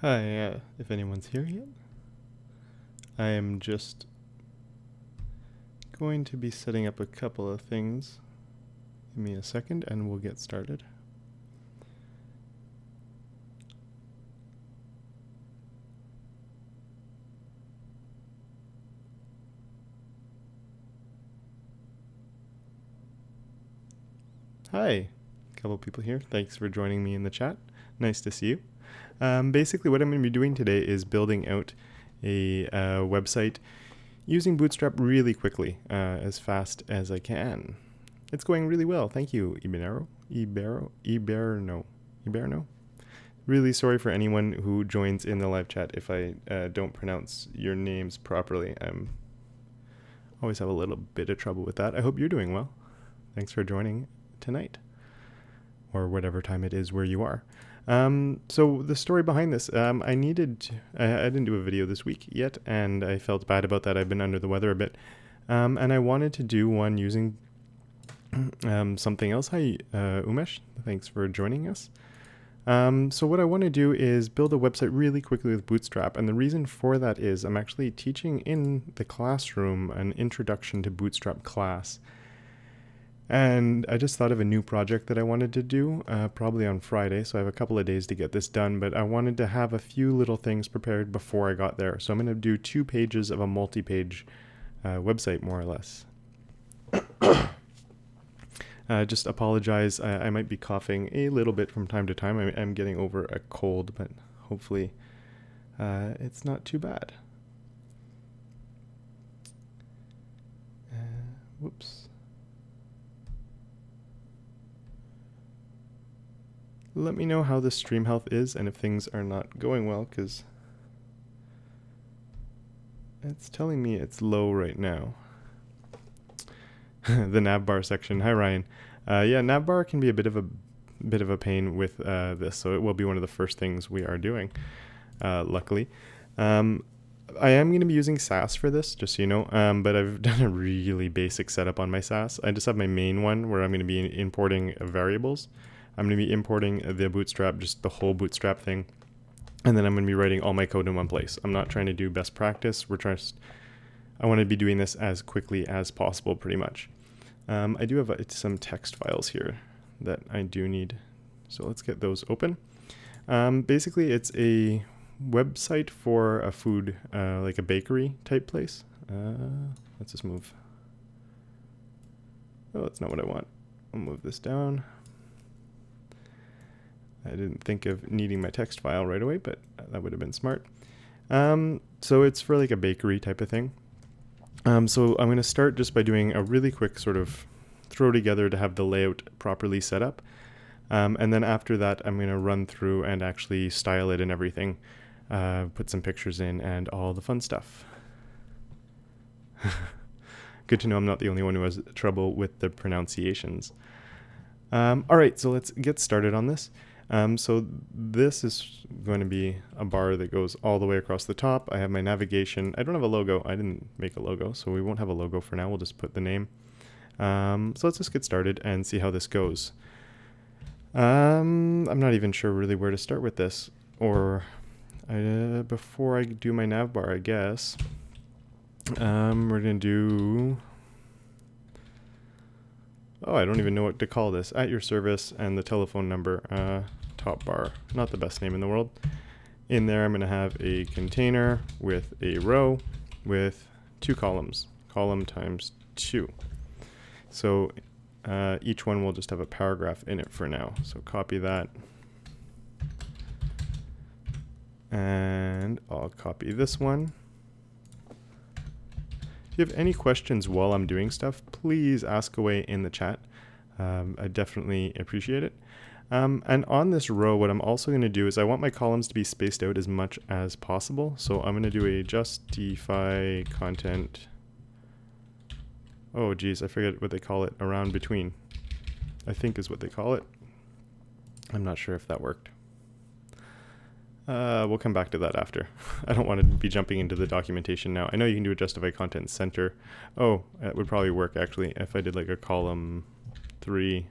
Hi, if anyone's here yet, I am just going to be setting up a couple of things. Give me a second and we'll get started. Hi, a couple people here. Thanks for joining me in the chat. Nice to see you. Basically what I'm going to be doing today is building out a website using Bootstrap really quickly, as fast as I can. It's going really well. Thank you, Iberno. Really sorry for anyone who joins in the live chat if I don't pronounce your names properly. I'm always have a little bit of trouble with that. I hope you're doing well. Thanks for joining tonight, or whatever time it is where you are. So the story behind this, I didn't do a video this week yet, and I felt bad about that. I've been under the weather a bit, and I wanted to do one using something else. Hi, Umesh, thanks for joining us. So what I want to do is build a website really quickly with Bootstrap, and the reason for that is I'm actually teaching in the classroom an introduction to Bootstrap class. And I just thought of a new project that I wanted to do, probably on Friday, so I have a couple of days to get this done, but I wanted to have a few little things prepared before I got there. So I'm going to do 2 pages of a multi-page website, more or less. Just apologize, I might be coughing a little bit from time to time. I'm getting over a cold, but hopefully it's not too bad. Whoops. Let me know how the stream health is and if things are not going well, because it's telling me it's low right now. The Navbar section. Hi, Ryan. Yeah, Navbar can be a bit of a pain with this, so it will be one of the first things we are doing. Luckily, I am going to be using Css for this, just so you know. But I've done a really basic setup on my Css. I just have my main one where I'm going to be importing variables. I'm going to be importing the Bootstrap, just the whole Bootstrap thing, and then I'm going to be writing all my code in one place. I'm not trying to do best practice. I want to be doing this as quickly as possible, pretty much. I do have some text files here that I do need, so let's get those open. Basically, it's a website for a food, like a bakery type place. Let's just move. Oh, that's not what I want. I'll move this down. I didn't think of needing my text file right away, but that would have been smart. So it's for like a bakery type of thing. So I'm going to start just by doing a really quick sort of throw together to have the layout properly set up. And then after that, I'm going to run through and actually style it and everything, put some pictures in and all the fun stuff. Good to know I'm not the only one who has trouble with the pronunciations. All right, so let's get started on this. So this is going to be a bar that goes all the way across the top. I have my navigation. I don't have a logo. I didn't make a logo, so we won't have a logo for now. We'll just put the name. So let's just get started and see how this goes. I'm not even sure really where to start with this, or before I do my nav bar, I guess. We're going to do... Oh, I don't even know what to call this. At your service and the telephone number. Top bar. Not the best name in the world. In there, I'm going to have a container with a row with 2 columns. Column times 2. So each one will just have a paragraph in it for now. So copy that. And I'll copy this one. If you have any questions while I'm doing stuff, please ask away in the chat. I definitely appreciate it. And on this row, what I'm also going to do is I want my columns to be spaced out as much as possible. So I'm going to do a justify content. Oh, geez, I forget what they call it. Around between, I think is what they call it. I'm not sure if that worked. We'll come back to that after. I don't want to be jumping into the documentation now. I know you can do a justify content center. Oh, that would probably work actually if I did like a column 3.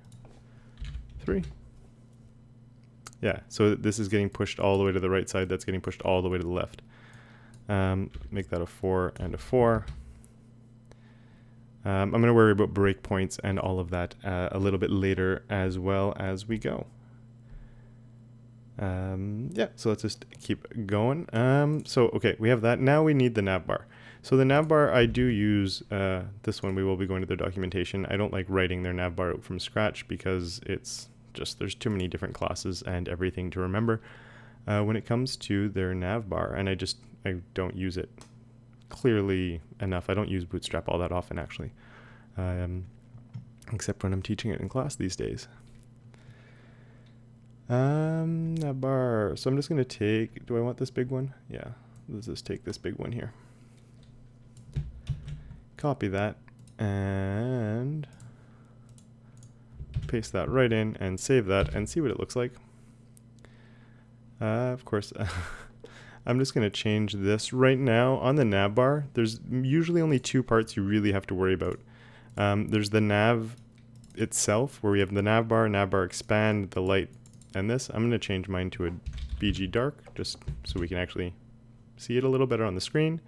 Yeah, so this is getting pushed all the way to the right side. That's getting pushed all the way to the left. Make that a 4 and a 4. I'm going to worry about breakpoints and all of that a little bit later as well as we go. Yeah, so let's just keep going. So, okay, we have that. Now we need the nav bar. So the nav bar, I do use this one. We will be going to their documentation. I don't like writing their nav bar out from scratch because it's just, there's too many different classes and everything to remember when it comes to their nav bar. And I don't use it clearly enough. I don't use Bootstrap all that often, actually, except when I'm teaching it in class these days. Nav bar. So I'm just going to take, do I want this big one? Yeah, let's just take this big one here. Copy that and paste that right in and save that and see what it looks like. Of course, I'm just going to change this right now on the nav bar. There's usually only two parts you really have to worry about. There's the nav itself, where we have the nav bar expand, the light, and this. I'm going to change mine to a BG dark, just so we can actually see it a little better on the screen.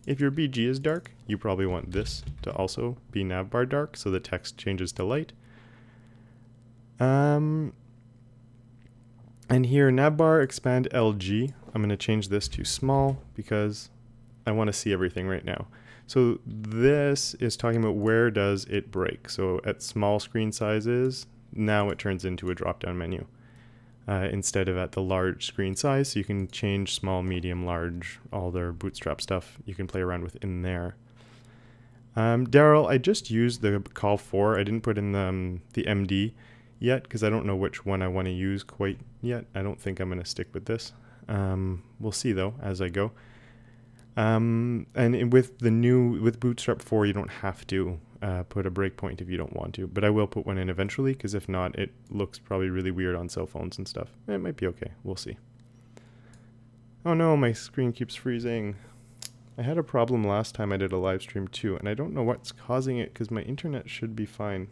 If your BG is dark, you probably want this to also be nav bar dark, so the text changes to light. And here, nav bar expand LG. I'm going to change this to small because I want to see everything right now. So this is talking about where does it break. So at small screen sizes, now it turns into a drop-down menu instead of at the large screen size. So you can change small, medium, large, all their Bootstrap stuff you can play around with in there. Daryl, I just used the call for. I didn't put in the MD yet because I don't know which one I want to use quite yet. I don't think I'm going to stick with this. We'll see though as I go. And with Bootstrap 4, you don't have to put a breakpoint if you don't want to, but I will put one in eventually because if not, it looks probably really weird on cell phones and stuff. It might be okay. We'll see. Oh no, my screen keeps freezing. I had a problem last time I did a live stream too, and I don't know what's causing it because my internet should be fine.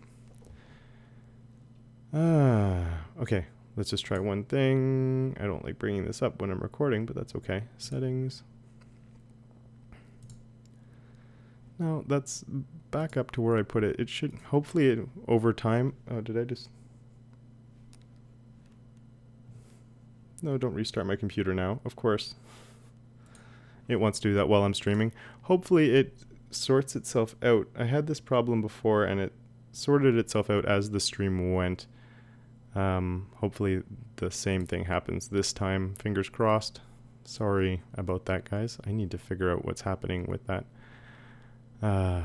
Okay, let's just try one thing. I don't like bringing this up when I'm recording, but that's okay. Settings. No, that's back up to where I put it. It should, hopefully over time. Oh, did I just? No, don't restart my computer now. Of course. It wants to do that while I'm streaming. Hopefully it sorts itself out. I had this problem before and it sorted itself out as the stream went. Hopefully the same thing happens this time. Fingers crossed. Sorry about that, guys. I need to figure out what's happening with that. Yeah,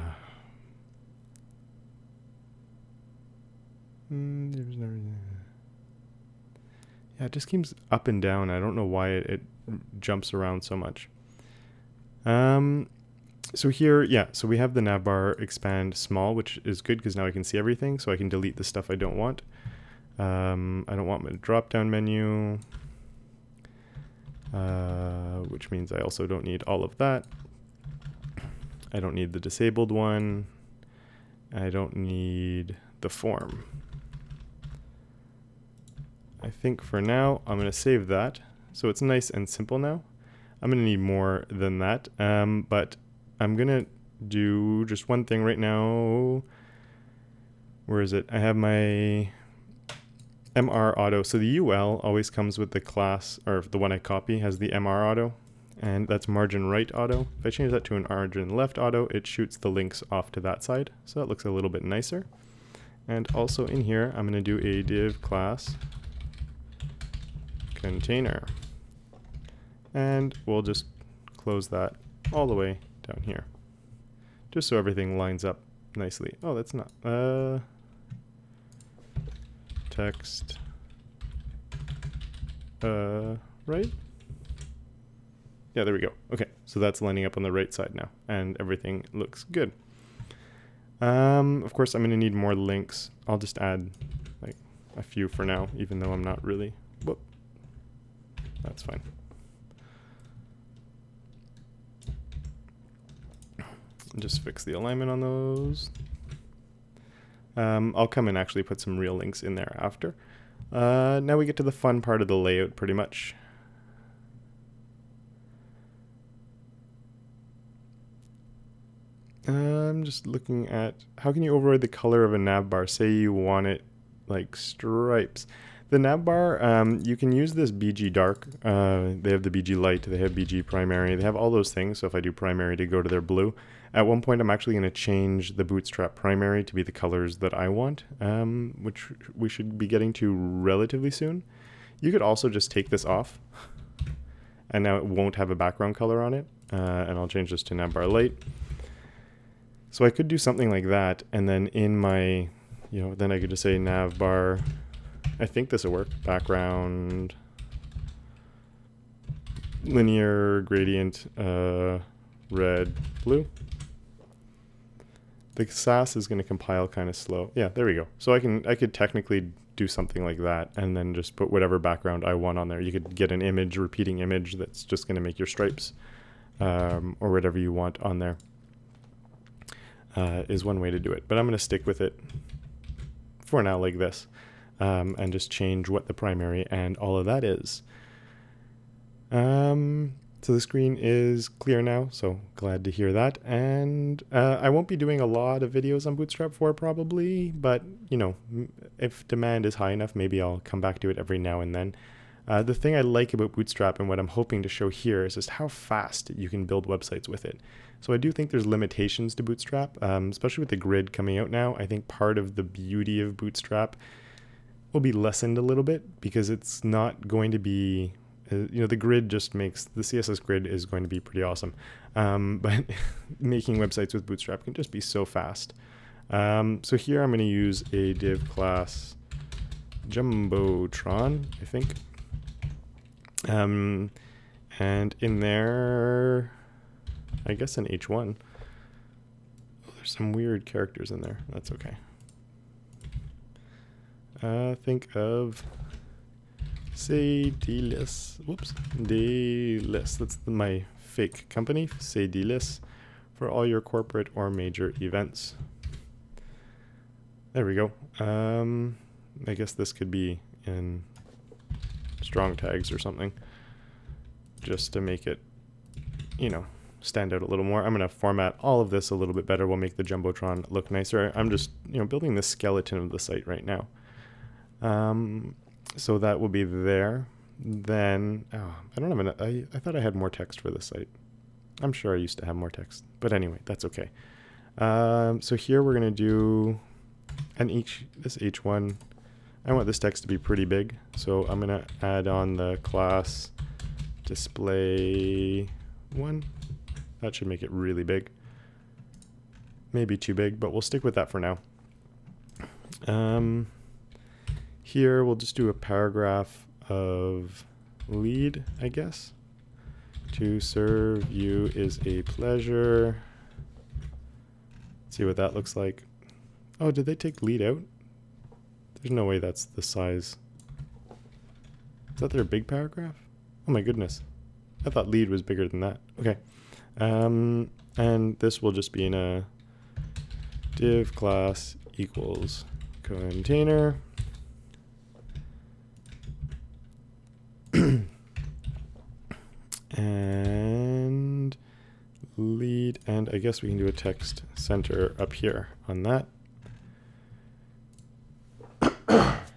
it just keeps up and down. I don't know why it jumps around so much. So here, yeah, so we have the nav bar expand small, which is good because now I can see everything, so I can delete the stuff I don't want. I don't want my drop-down menu, which means I also don't need all of that. I don't need the disabled one. I don't need the form. I think for now, I'm going to save that. So it's nice and simple now. I'm going to need more than that, but I'm going to do just one thing right now. Where is it? I have my MR auto. So the UL always comes with the class, or the one I copy has the MR auto. And that's margin right auto. If I change that to an margin left auto, it shoots the links off to that side. So that looks a little bit nicer. And also in here, I'm going to do a div class container. And we'll just close that all the way down here. Just so everything lines up nicely. Oh, that's not. Text. Right? Yeah, there we go. Okay, so that's lining up on the right side now, and everything looks good. Of course, I'm going to need more links. I'll just add like a few for now, even though I'm not really. Whoop. That's fine. Just fix the alignment on those. I'll come and actually put some real links in there after. Now we get to the fun part of the layout, pretty much. I'm just looking at how can you override the color of a nav bar. Say you want it like stripes. The nav bar, you can use this BG dark. They have the BG light, they have BG primary, they have all those things. So if I do primary to go to their blue, at one point I'm actually going to change the Bootstrap primary to be the colors that I want, which we should be getting to relatively soon. You could also just take this off, and now it won't have a background color on it. And I'll change this to Navbar light. So I could do something like that, and then in my, then I could just say Navbar. I think this will work. Background, linear gradient, red, blue. The Css is going to compile kind of slow. Yeah, there we go. So I could technically do something like that and then just put whatever background I want on there. You could get an image, repeating image that's just going to make your stripes or whatever you want on there. Is one way to do it. But I'm going to stick with it for now like this. And just change what the primary and all of that is. So the screen is clear now, so glad to hear that. And I won't be doing a lot of videos on Bootstrap 4 probably, but if demand is high enough, maybe I'll come back to it every now and then. The thing I like about Bootstrap and what I'm hoping to show here is just how fast you can build websites with it. So I do think there's limitations to Bootstrap, especially with the grid coming out now. I think part of the beauty of Bootstrap will be lessened a little bit because it's not going to be, the grid just makes, the CSS grid is going to be pretty awesome. But making websites with Bootstrap can just be so fast. So here I'm going to use a div class Jumbotron, I think. And in there, I guess an H1. Oh, there's some weird characters in there. That's okay. Think of Say Delis. Whoops. Delis. That's my fake company. Say Delis for all your corporate or major events. There we go. I guess this could be in strong tags or something, just to make it, stand out a little more. I'm going to format all of this a little bit better. We'll make the Jumbotron look nicer. I'm just, building the skeleton of the site right now. So that will be there. Then, I don't have enough. I thought I had more text for this site. I'm sure I used to have more text, but anyway, that's okay. So here we're going to do this H1. I want this text to be pretty big, so I'm going to add on the class display 1. That should make it really big. Maybe too big, but we'll stick with that for now. Here we'll just do a paragraph of lead, I guess. To serve you is a pleasure. Let's see what that looks like. Oh, did they take lead out? There's no way that's the size. Is that their big paragraph? Oh my goodness. I thought lead was bigger than that. Okay. And this will just be in a div class equals container. And lead, and I guess we can do a text center up here on that.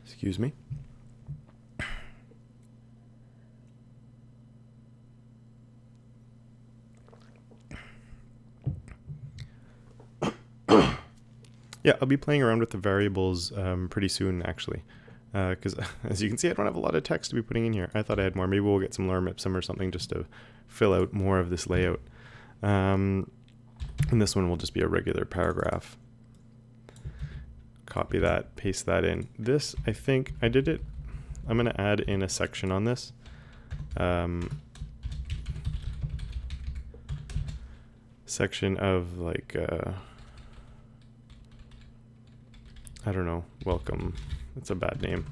Excuse me. Yeah, I'll be playing around with the variables pretty soon, actually. Because as you can see, I don't have a lot of text to be putting in here. I thought I had more. Maybe we'll get some lorem ipsum or something just to fill out more of this layout. And this one will just be a regular paragraph. Copy that, paste that in. This, I think I did it. I'm going to add in a section on this. Section of like, I don't know, welcome. That's a bad name.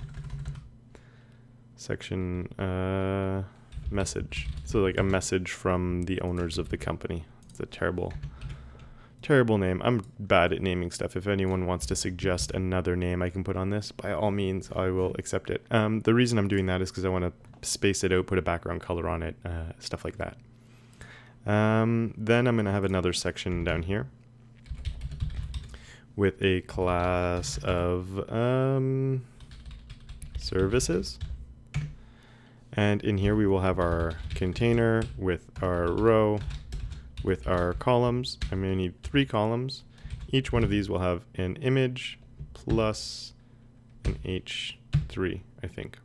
Section message. So like a message from the owners of the company. It's a terrible Terrible name. I'm bad at naming stuff. If anyone wants to suggest another name I can put on this, by all means, I will accept it. The reason I'm doing that is because I want to space it out, put a background color on it, stuff like that. Then I'm going to have another section down here with a class of services. And in here we will have our container with our row, with our columns. I'm going to need 3 columns. Each one of these will have an image plus an H3, I think.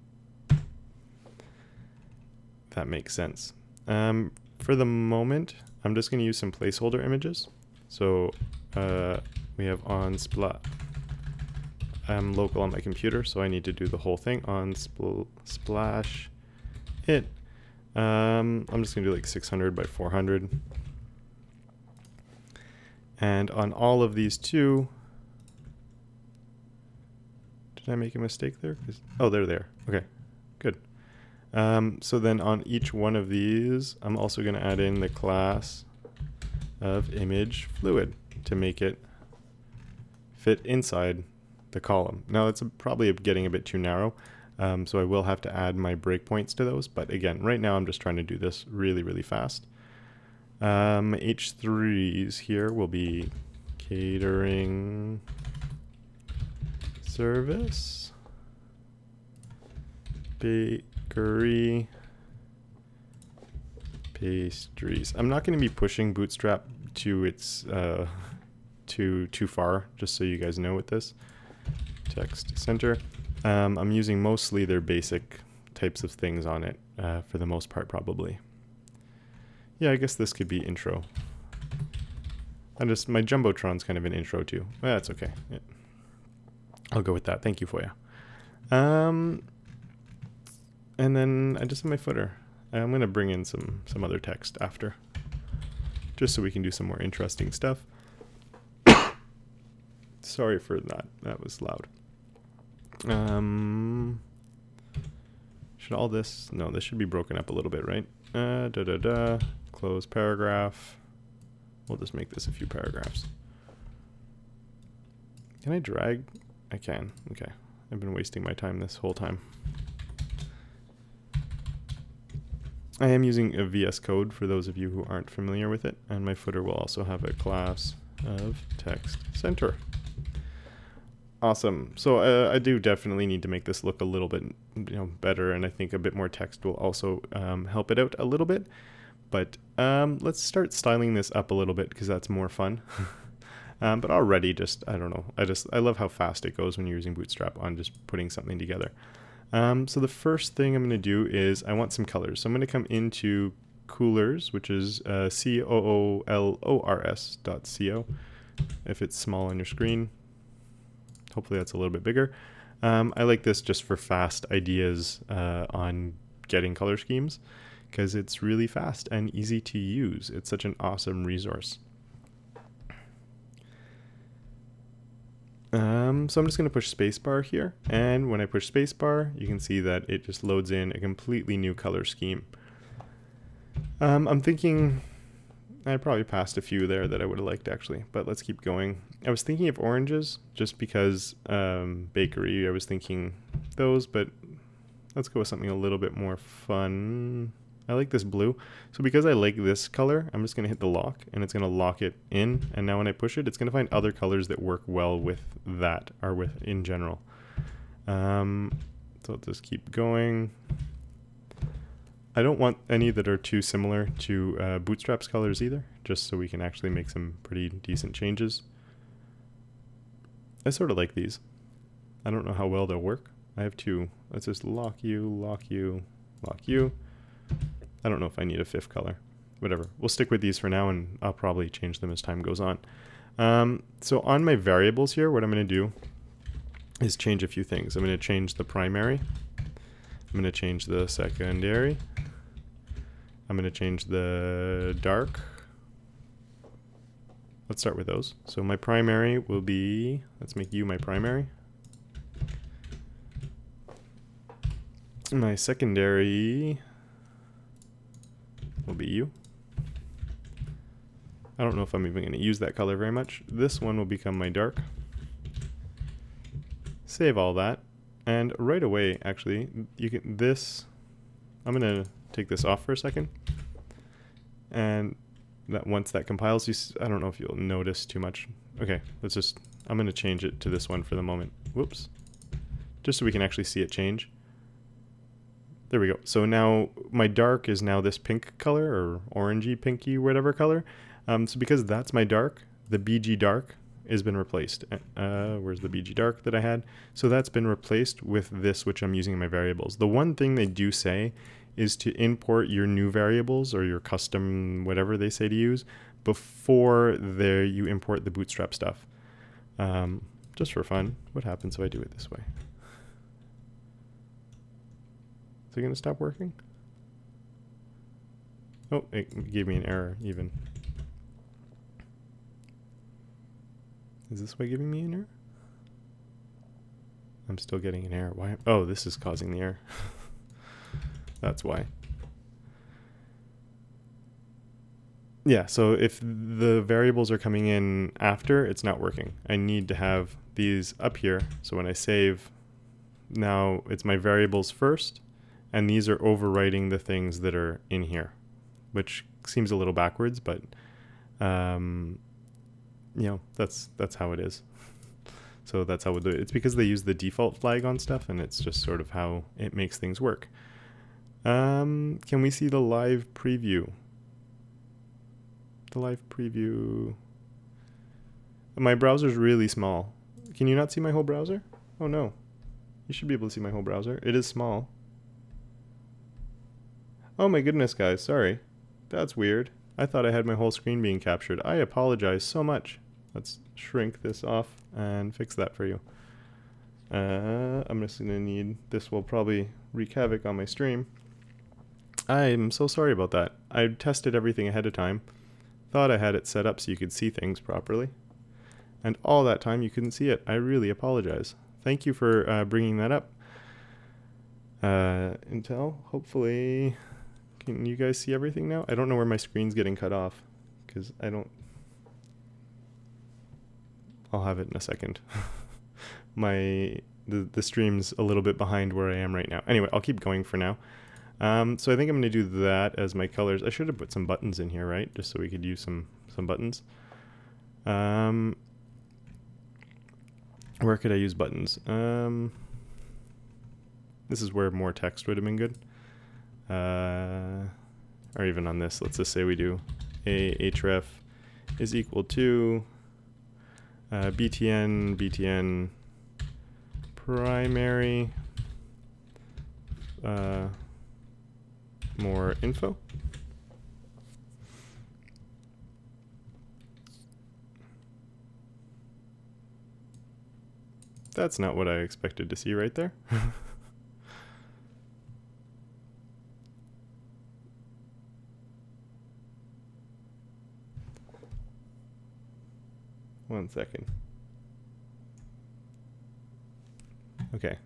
That makes sense. For the moment, I'm just going to use some placeholder images. So we have on splat. I'm local on my computer, so I need to do the whole thing on splash it. I'm just going to do like 600 by 400. And on all of these two, did I make a mistake there? Oh, they're there. Okay, good. So then on each one of these, I'm also going to add in the class of image fluid to make it fit inside the column. Now it's probably getting a bit too narrow, so I will have to add my breakpoints to those. But again, right now I'm just trying to do this really, really fast. H3s here will be catering service, bakery, pastries. I'm not going to be pushing Bootstrap to its too far, just so you guys know with this. Text center. I'm using mostly their basic types of things on it for the most part, probably. Yeah, I guess this could be intro. My Jumbotron's kind of an intro too. Well, that's okay. Yeah. I'll go with that. Thank you, Foya. And then I just have my footer. I'm going to bring in some other text after, just so we can do some more interesting stuff. Sorry for that. That was loud. Should all this... No, this should be broken up a little bit, right? Close paragraph. We'll just make this a few paragraphs. Can I drag? I can. Okay. I've been wasting my time this whole time. I am using a VS Code for those of you who aren't familiar with it, and my footer will also have a class of text center. Awesome. So I do definitely need to make this look a little bit, better, and I think a bit more text will also help it out a little bit. But let's start styling this up a little bit because that's more fun. But already, I don't know. I love how fast it goes when you're using Bootstrap on just putting something together. So the first thing I'm going to do is I want some colors. So I'm going to come into Coolors, which is coolors.co. If it's small on your screen. Hopefully that's a little bit bigger. I like this just for fast ideas on getting color schemes because it's really fast and easy to use. It's such an awesome resource. So I'm just going to push spacebar here, and when I push spacebar, you can see that it just loads in a completely new color scheme. I'm thinking I probably passed a few there that I would have liked actually, but let's keep going. I was thinking of oranges just because bakery, I was thinking those, but let's go with something a little bit more fun. I like this blue. So because I like this color, I'm just going to hit the lock and it's going to lock it in. And now when I push it, it's going to find other colors that work well with that or with in general. So let's just keep going. I don't want any that are too similar to Bootstrap's colors either, just so we can actually make some pretty decent changes. I sort of like these. I don't know how well they'll work. I have 2. Let's just lock you, lock you, lock you. I don't know if I need a 5th color. Whatever. We'll stick with these for now, and I'll probably change them as time goes on. So on my variables here, what I'm going to do is change a few things. I'm going to change the primary. I'm going to change the secondary. I'm going to change the dark. Let's start with those. So my primary will be, let's make you my primary. My secondary will be you. I don't know if I'm even going to use that color very much. This one will become my dark. Save all that. And right away, actually, you can I'm going to take this off for a second. And that once that compiles, I don't know if you'll notice too much. Okay, I'm going to change it to this one for the moment. Whoops. Just so we can actually see it change. There we go. So now my dark is now this pink color, or orangey, pinky, whatever color. So because that's my dark, the BG dark has been replaced. Where's the BG dark that I had? So that's been replaced with this, which I'm using in my variables. The one thing they do say is to import your new variables or your custom whatever they say to use before you import the Bootstrap stuff. Just for fun, what happens if I do it this way? Is it going to stop working? Oh, it gave me an error even. Is this way giving me an error? I'm still getting an error. Why? Oh, this is causing the error. That's why. Yeah, so if the variables are coming in after, it's not working. I need to have these up here. So when I save, now it's my variables first. And these are overwriting the things that are in here, which seems a little backwards, but you know, that's how it is. So that's how we'll do it. It's because they use the default flag on stuff, and it's just sort of how it makes things work. Can we see the live preview? The live preview. My browser's really small. Can you not see my whole browser? Oh no. You should be able to see my whole browser. It is small. Oh my goodness, guys, sorry. That's weird. I thought I had my whole screen being captured. I apologize so much. Let's shrink this off and fix that for you. I'm just gonna need, this will probably wreak havoc on my stream. I'm so sorry about that. I tested everything ahead of time. Thought I had it set up so you could see things properly. And all that time you couldn't see it. I really apologize. Thank you for bringing that up. Intel, hopefully... Can you guys see everything now? I don't know where my screen's getting cut off, because I'll have it in a second. The stream's a little bit behind where I am right now. Anyway, I'll keep going for now. So I think I'm going to do that as my colors. I should have put some buttons in here, right? Just so we could use some buttons. Where could I use buttons? This is where more text would have been good. Or even on this, let's just say we do href is equal to btn primary more info. That's not what I expected to see right there. One second. Okay.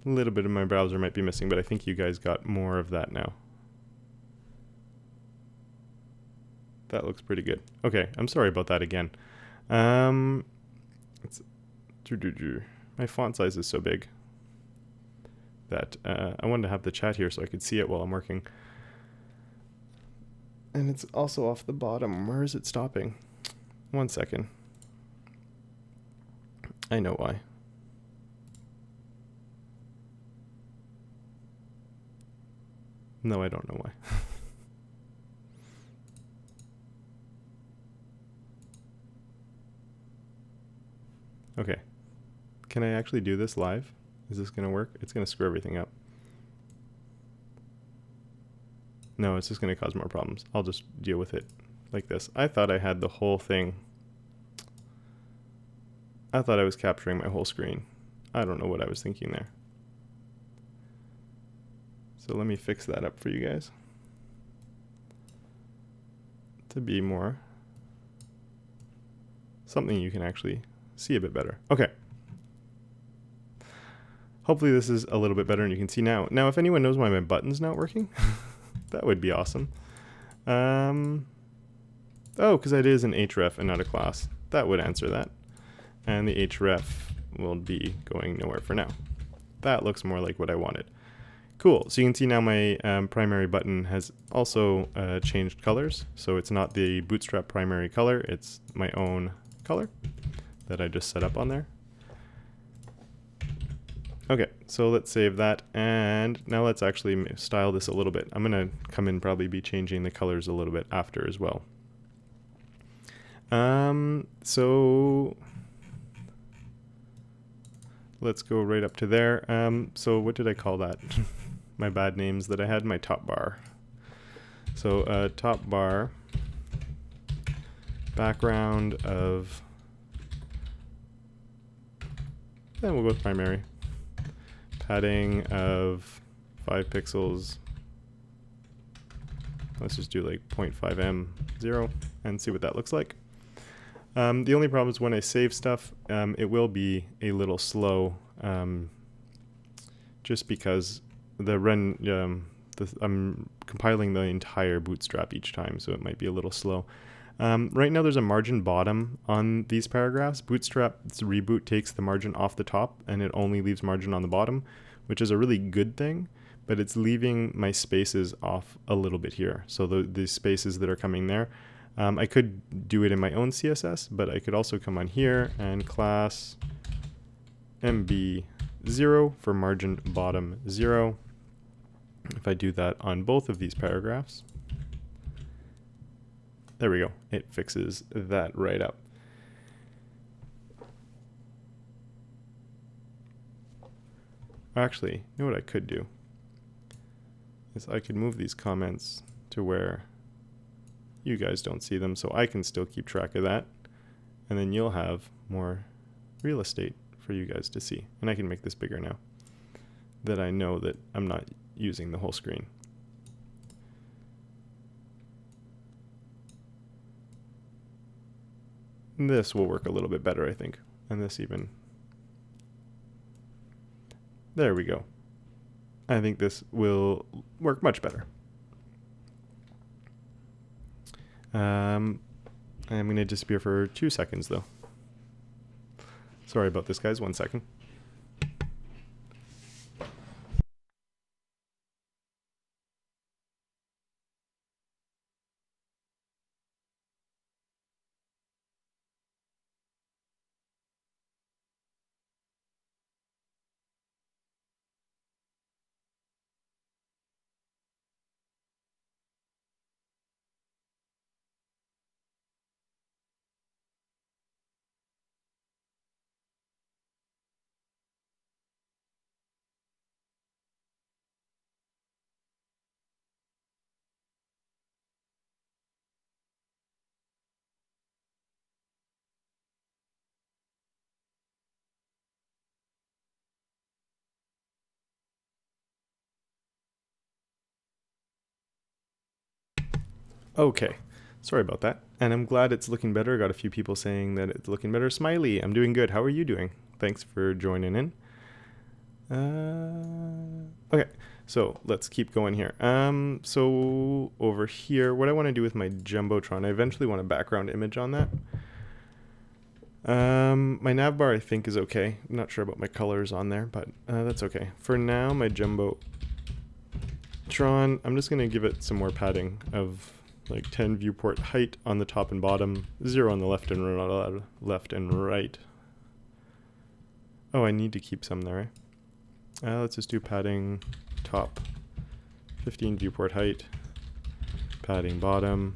A little bit of my browser might be missing, but I think you guys got more of that now. That looks pretty good. Okay, I'm sorry about that again. My font size is so big that I wanted to have the chat here so I could see it while I'm working. And it's also off the bottom. Where is it stopping? One second. I know why. No, I don't know why. Okay. Can I actually do this live? Is this going to work? It's going to screw everything up. No, it's just going to cause more problems. I'll just deal with it like this. I thought I had the whole thing. I thought I was capturing my whole screen. I don't know what I was thinking there. So let me fix that up for you guys to be more something you can actually see a bit better. Okay. hopefully this is a little bit better and you can see now. Now, if anyone knows why my button's not working, that would be awesome. Oh, because it is an href and not a class. That would answer that. And the href will be going nowhere for now. That looks more like what I wanted. Cool, so you can see now my primary button has also changed colors. So it's not the Bootstrap primary color, it's my own color that I just set up on there. Okay, so let's save that, and now let's actually style this a little bit. I'm gonna come in, probably be changing the colors a little bit after as well. So let's go right up to there. So what did I call that? My bad names that I had, my top bar. So top bar, background of, then we'll go with primary. Padding of 5 pixels. Let's just do like 0.5 0 and see what that looks like. The only problem is when I save stuff, it will be a little slow, just because I'm compiling the entire Bootstrap each time, so it might be a little slow. Right now there's a margin bottom on these paragraphs. Bootstrap's reboot takes the margin off the top and it only leaves margin on the bottom, which is a really good thing, but it's leaving my spaces off a little bit here. So the spaces that are coming there, I could do it in my own CSS, but I could also come on here and class MB0 for margin bottom 0. If I do that on both of these paragraphs, there we go. It fixes that right up. Actually, you know what I could do? Is I could move these comments to where you guys don't see them, so I can still keep track of that. And then you'll have more real estate for you guys to see. And I can make this bigger now that I know that I'm not using the whole screen. This will work a little bit better, I think. And this even. There we go. I think this will work much better. I'm going to disappear for 2 seconds, though. Sorry about this, guys. 1 second. Okay, sorry about that. And I'm glad it's looking better. I got a few people saying that it's looking better. Smiley, I'm doing good. How are you doing? Thanks for joining in. Okay, so let's keep going here. So over here, what I want to do with my Jumbotron, I eventually want a background image on that. My Nav Bar I think is okay. I'm not sure about my colors on there, but that's okay. For now, my Jumbotron, I'm just going to give it some more padding of like 10 viewport height on the top and bottom, 0 on the left and right. Oh, I need to keep some there. Let's just do padding top, 15 viewport height, padding bottom,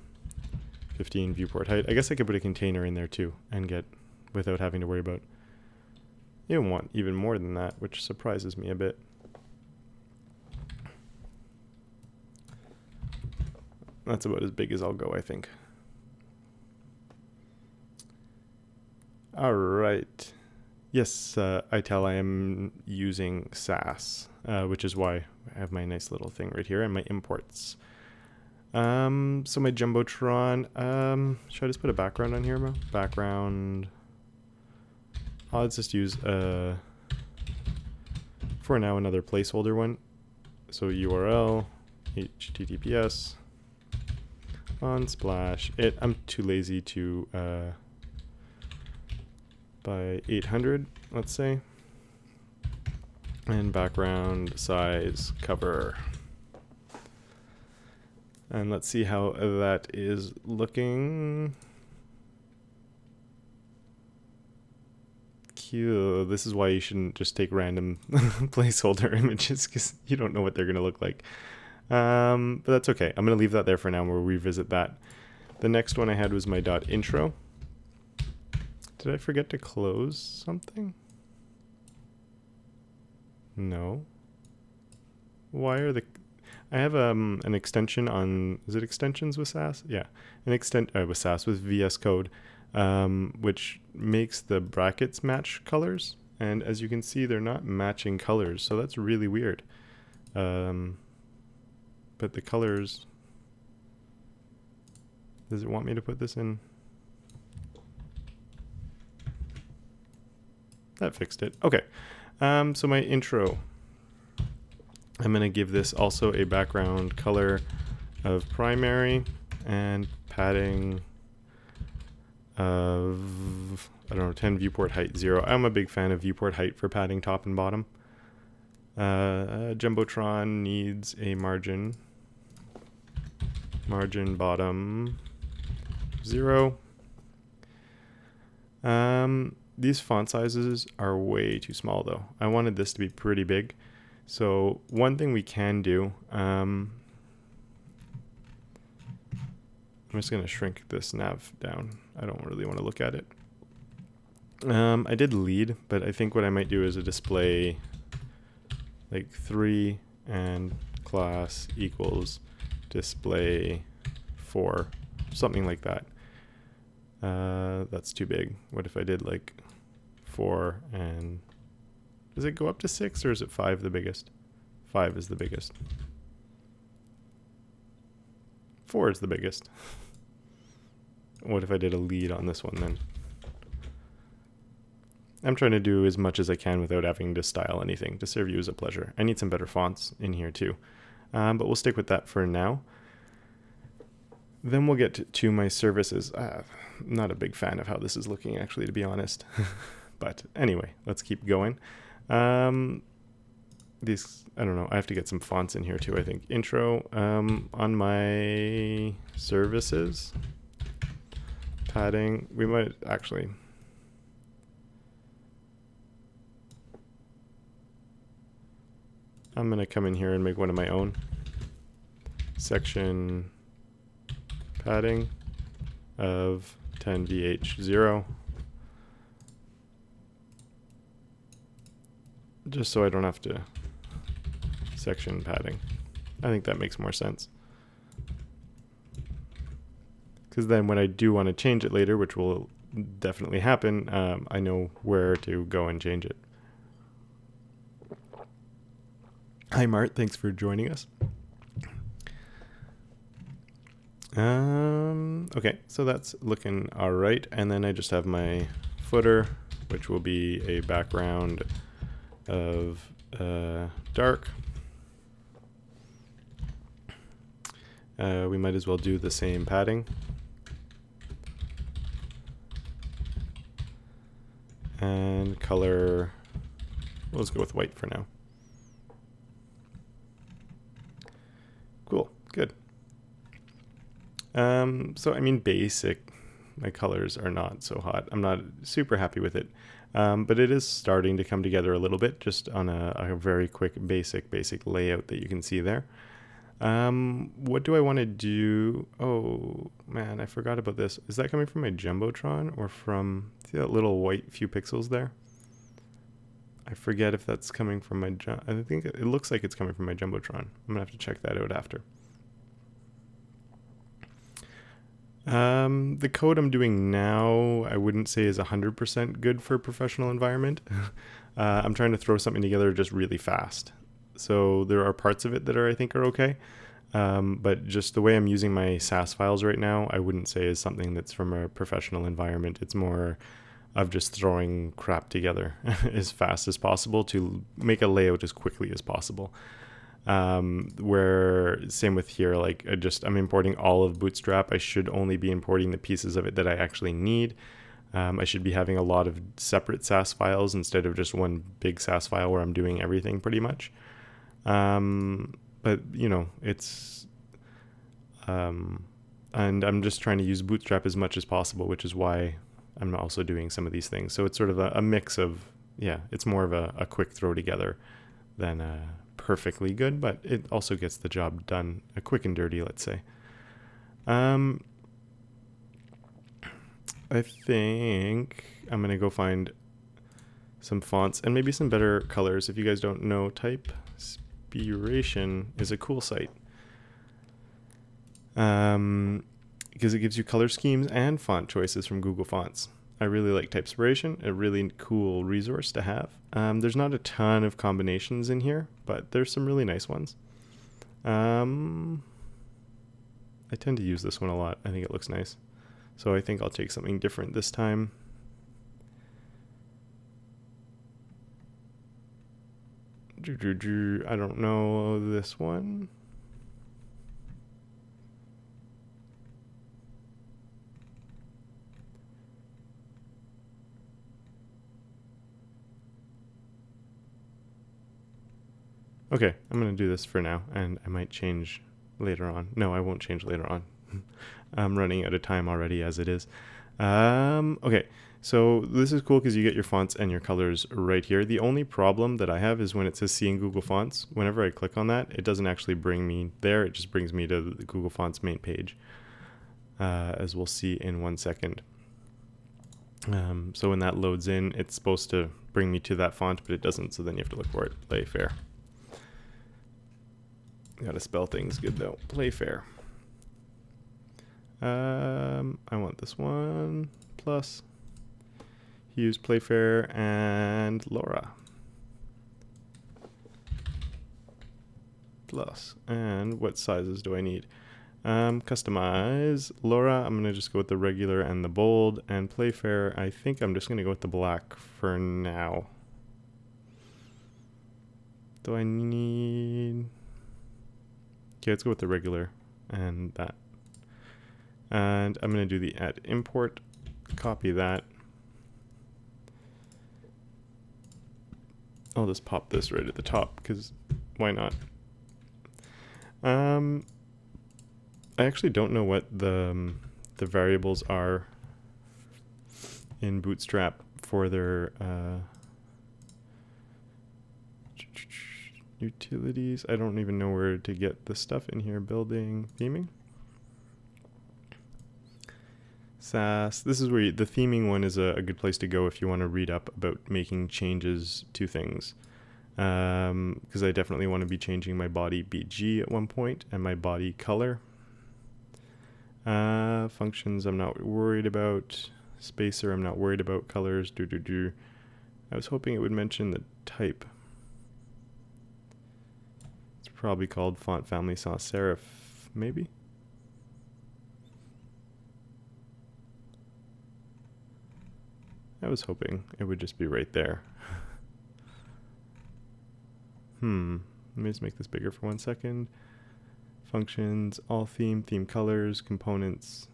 15 viewport height. I guess I could put a container in there too and get, without having to worry about, you don't want even more than that, which surprises me a bit. That's about as big as I'll go, I think. All right. Yes, I am using Sass, which is why I have my nice little thing right here and my imports. So my Jumbotron, should I just put a background on here, Mo? Background. Let's just use for now, another placeholder one. So URL, HTTPS, Unsplash it. I'm too lazy to by 800, let's say. And background size cover. And let's see how that is looking. Cute. This is why you shouldn't just take random placeholder images, because you don't know what they're going to look like. But that's okay. I'm going to leave that there for now, and we'll revisit that. The next one I had was my .intro. Did I forget to close something? No. Why are the... I have an extension on... Is it extensions with Sass? Yeah. With Sass, with VS Code, which makes the brackets match colors. And as you can see, they're not matching colors. So that's really weird. But the colors... Does it want me to put this in? That fixed it. Okay. So my intro, I'm going to give this also a background color of primary and padding of, I don't know, 10 viewport height 0. I'm a big fan of viewport height for padding top and bottom. Jumbotron needs a margin bottom 0. These font sizes are way too small though. I wanted this to be pretty big. So one thing we can do, I'm just going to shrink this nav down. I don't really want to look at it. I did lead, but I think what I might do is a display like 3 and class equals display 4, something like that. That's too big. What if I did like 4 and... Does it go up to 6 or is it 5 the biggest? 5 is the biggest. 4 is the biggest. What if I did a lead on this one then? I'm trying to do as much as I can without having to style anything to serve you as a pleasure. I need some better fonts in here too. But we'll stick with that for now. Then we'll get to my services. I'm not a big fan of how this is looking, actually, to be honest. But anyway, let's keep going. These, I don't know, I have to get some fonts in here too, I think. Intro, on my services, padding, we might actually... I'm going to come in here and make one of my own. Section padding of 10 VH0. Just so I don't have to section padding. I think that makes more sense. Because then when I do want to change it later, which will definitely happen, I know where to go and change it. Hi Mart, thanks for joining us. Okay, so that's looking all right. And then I just have my footer, which will be a background of dark. We might as well do the same padding. And color, let's go with white for now. Cool, good. So I mean basic, my colors are not so hot. I'm not super happy with it. But it is starting to come together a little bit, just on a very quick basic layout that you can see there. What do I want to do? Oh man, I forgot about this. Is that coming from my Jumbotron or from, see that little white few pixels there? I forget if that's coming from my, I think it looks like it's coming from my Jumbotron. I'm gonna have to check that out after. The code I'm doing now, I wouldn't say is 100% good for a professional environment. I'm trying to throw something together just really fast. So there are parts of it that I think are okay. But just the way I'm using my Sass files right now, I wouldn't say is something that's from a professional environment. It's more of just throwing crap together as fast as possible to make a layout as quickly as possible. Where same with here, like I'm importing all of Bootstrap. I should only be importing the pieces of it that I actually need. I should be having a lot of separate Sass files instead of just one big Sass file where I'm doing everything pretty much. But you know, it's and I'm just trying to use Bootstrap as much as possible, which is why I'm also doing some of these things. So it's sort of a mix of, yeah, it's more of a quick throw together than perfectly good, but it also gets the job done quick and dirty, let's say. I think I'm going to go find some fonts and maybe some better colors. If you guys don't know, Typespiration is a cool site. Because it gives you color schemes and font choices from Google Fonts. I really like Typespiration, a really cool resource to have. There's not a ton of combinations in here, but there's some really nice ones. I tend to use this one a lot. I think it looks nice. So I think I'll take something different this time. I don't know this one. Okay, I'm going to do this for now, and I might change later on. No, I won't change later on. I'm running out of time already as it is. Okay, so this is cool because you get your fonts and your colors right here. The only problem that I have is when it says see in Google Fonts, whenever I click on that, it doesn't actually bring me there. It just brings me to the Google Fonts main page, as we'll see in 1 second. So when that loads in, it's supposed to bring me to that font, but it doesn't, so then you have to look for it. Playfair. Gotta spell things good though. Playfair. I want this one. Plus. Use Playfair and Laura. Plus. And what sizes do I need? Customize. Laura, I'm gonna just go with the regular and the bold. And Playfair, I think I'm just gonna go with the black for now. Do I need... Okay, let's go with the regular and that. And I'm going to do the add import, copy that. I'll just pop this right at the top because why not? I actually don't know what the variables are in Bootstrap for their utilities. I don't even know where to get the stuff in here. Building, theming. Sass. This is where the theming one is a good place to go if you want to read up about making changes to things. Because I definitely want to be changing my body BG at one point and my body color. Functions I'm not worried about. Spacer I'm not worried about. Colors. I was hoping it would mention the type. Probably called font family sans serif, maybe? I was hoping it would just be right there. Let me just make this bigger for 1 second. Functions, all theme colors, components.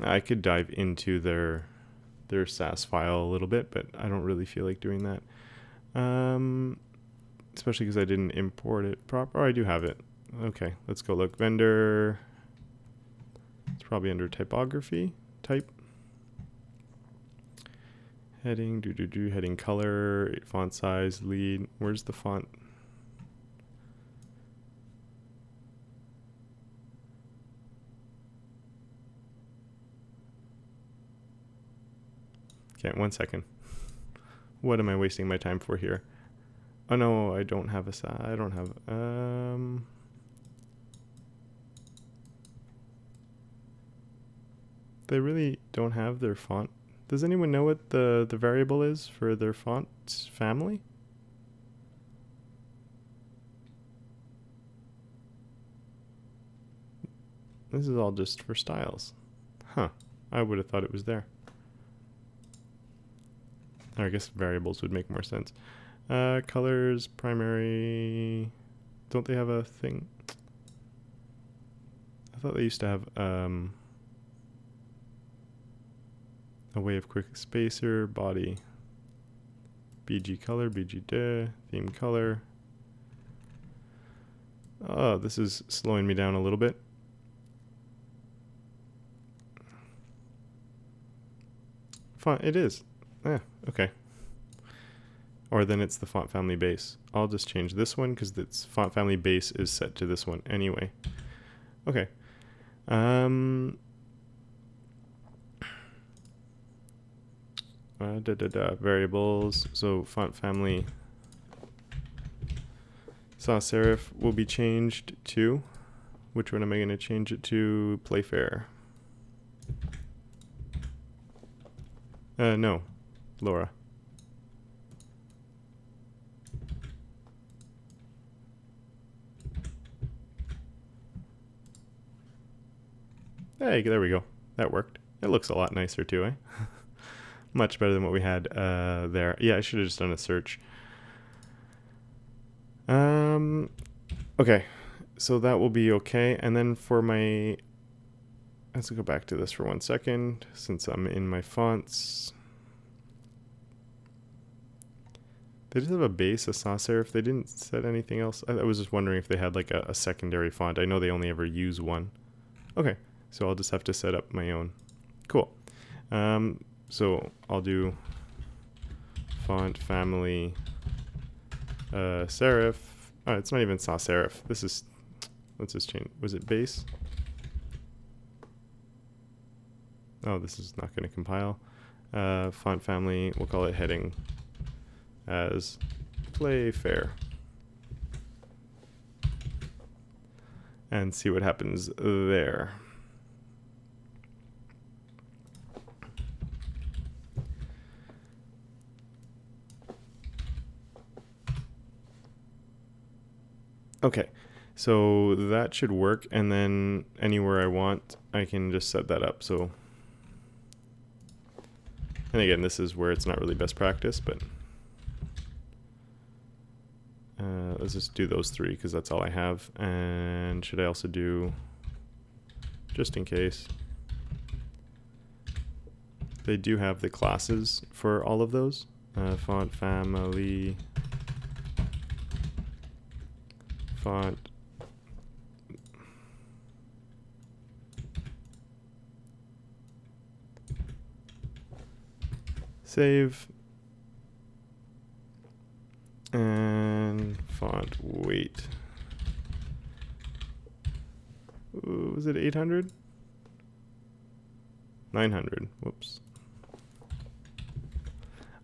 I could dive into their Sass file a little bit, but I don't really feel like doing that. Especially because I didn't import it proper. Oh, I do have it. Okay, let's go look. Vendor. It's probably under typography. Type. Heading. Heading color. Font size. Lead. Where's the font? Okay, 1 second. What am I wasting my time for here? Oh no, I don't have I don't have, they really don't have their font. Does anyone know what the variable is for their font family? This is all just for styles. Huh, I would have thought it was there. Or I guess variables would make more sense. Colors, primary. Don't they have a thing? I thought they used to have a way of quick spacer, body, BG color, BG theme color. Oh, this is slowing me down a little bit. Font, it is. Okay. Or then it's the font family base. I'll just change this one because its font family base is set to this one anyway. Okay. Variables. So font family sans serif will be changed to. Which one am I going to change it to? Playfair. No, Laura. Hey, there we go. That worked. It looks a lot nicer too, eh? Much better than what we had there. Yeah, I should have just done a search. Okay, so that will be okay. And then for my... Let's go back to this for 1 second, since I'm in my fonts. They just have a base, a sans serif. They didn't set anything else. I was just wondering if they had like a secondary font. I know they only ever use one. Okay, so I'll just have to set up my own. Cool. So I'll do font family serif. Oh, it's not even sans serif. This is, let's just change. Was it base? Oh, this is not going to compile. Font family, we'll call it heading as Playfair. And see what happens there. Okay, so that should work, and then anywhere I want, I can just set that up. So, and again, this is where it's not really best practice, but let's just do those three because that's all I have. And should I also do, just in case, they do have the classes for all of those. Font family, font, save, and font weight. Ooh, was it 800? 900. Whoops.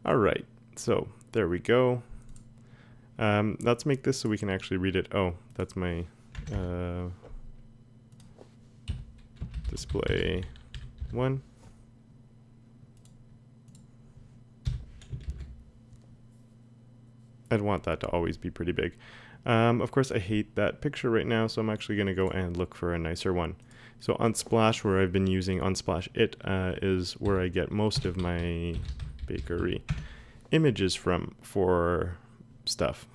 All right, so there we go. Let's make this so we can actually read it. Oh, that's my display one. I'd want that to always be pretty big. Of course, I hate that picture right now, so I'm actually going to go and look for a nicer one. So Unsplash, where I've been using Unsplash It, is where I get most of my bakery images from for stuff.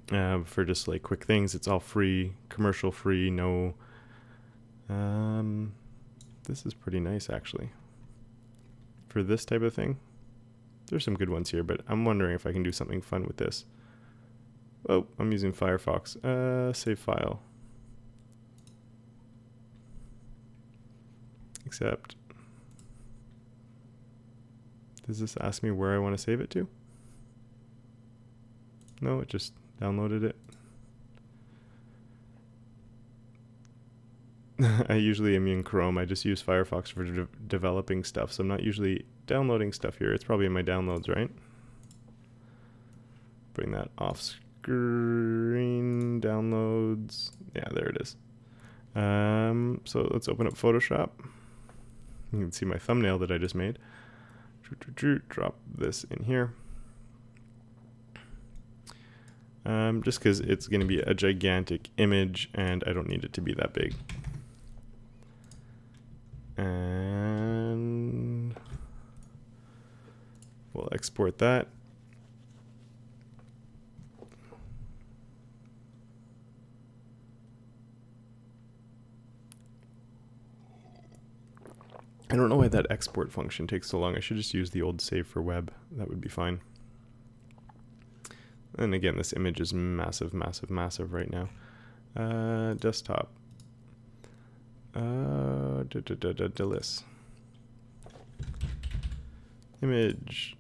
For just like quick things, it's all free, commercial free, no... this is pretty nice, actually. For this type of thing. There's some good ones here, but I'm wondering if I can do something fun with this. Oh, I'm using Firefox. Save file. Except, does this ask me where I want to save it to? No, it just downloaded it. I usually am in Chrome. I just use Firefox for developing stuff, so I'm not usually downloading stuff here. It's probably in my downloads, right? Bring that off screen, downloads. Yeah, there it is. So let's open up Photoshop. You can see my thumbnail that I just made. Drop this in here. Just because it's going to be a gigantic image and I don't need it to be that big. And we'll export that. I don't know why that export function takes so long. I should just use the old save for web. That would be fine. And again, this image is massive, massive, massive right now. Desktop. Delis. Image.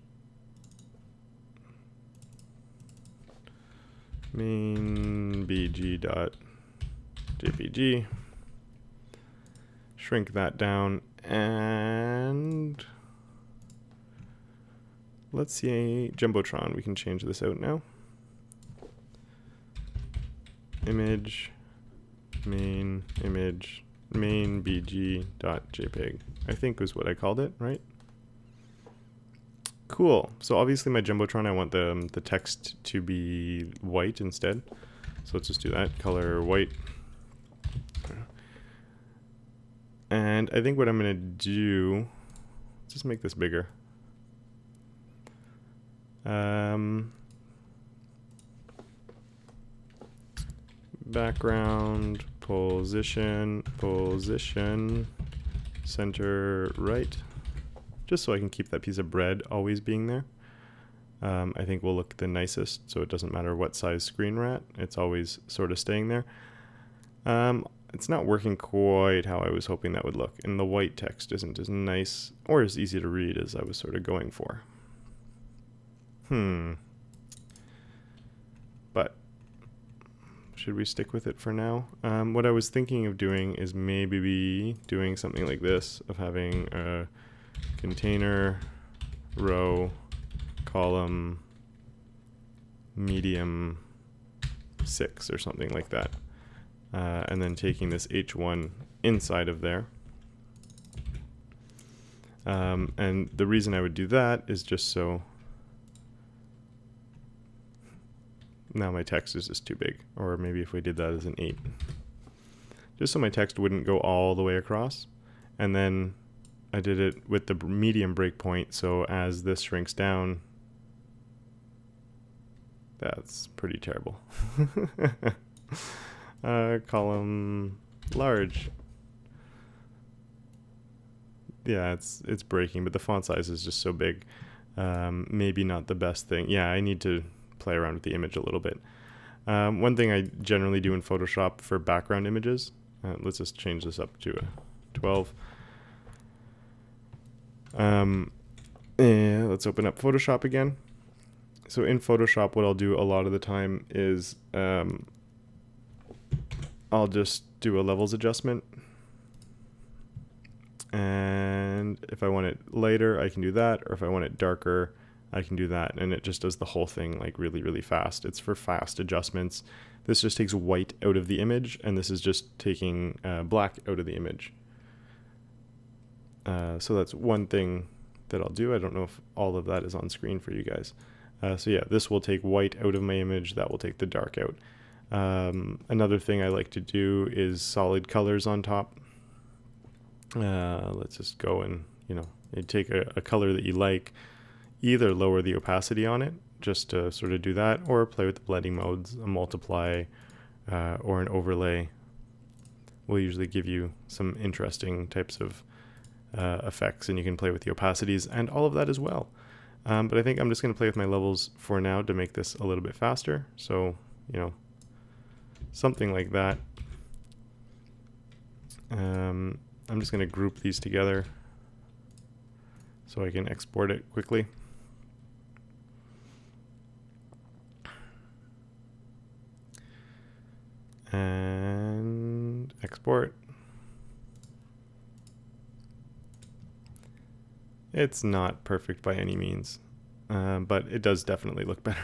Main bg.jpg. Shrink that down, and let's see Jumbotron. We can change this out now. Image, main bg.jpg, I think was what I called it, right? Cool. So obviously my Jumbotron, I want the text to be white instead. So let's just do that. Color white. And I think what I'm going to do, just make this bigger. Background, position, center right. Just so I can keep that piece of bread always being there. I think will look the nicest, so it doesn't matter what size screen we're at. It's always sort of staying there. It's not working quite how I was hoping that would look, and the white text isn't as nice or as easy to read as I was sort of going for. But should we stick with it for now? What I was thinking of doing is maybe doing something like this, of having a container, row, column, medium 6 or something like that. And then taking this H1 inside of there. And the reason I would do that is just so now my text is just too big, or maybe if we did that as an 8, just so my text wouldn't go all the way across. And then I did it with the medium breakpoint, so as this shrinks down, that's pretty terrible. Column large. Yeah, it's breaking, but the font size is just so big. Maybe not the best thing. Yeah, I need to play around with the image a little bit. One thing I generally do in Photoshop for background images, let's just change this up to a 12. Let's open up Photoshop again. So in Photoshop, what I'll do a lot of the time is I'll just do a levels adjustment, and if I want it lighter, I can do that, or if I want it darker, I can do that, and it just does the whole thing like really, really fast. It's for fast adjustments. This just takes white out of the image, and this is just taking black out of the image. So that's one thing that I'll do. I don't know if all of that is on screen for you guys. So yeah, this will take white out of my image, that will take the dark out. Another thing I like to do is solid colors on top. Let's just go and, you take a color that you like, either lower the opacity on it, just to sort of do that, or play with the blending modes. A multiply or an overlay will usually give you some interesting types of effects, and you can play with the opacities and all of that as well. But I think I'm just going to play with my levels for now to make this a little bit faster. So, something like that. I'm just going to group these together so I can export it quickly. And export. It's not perfect by any means, but it does definitely look better.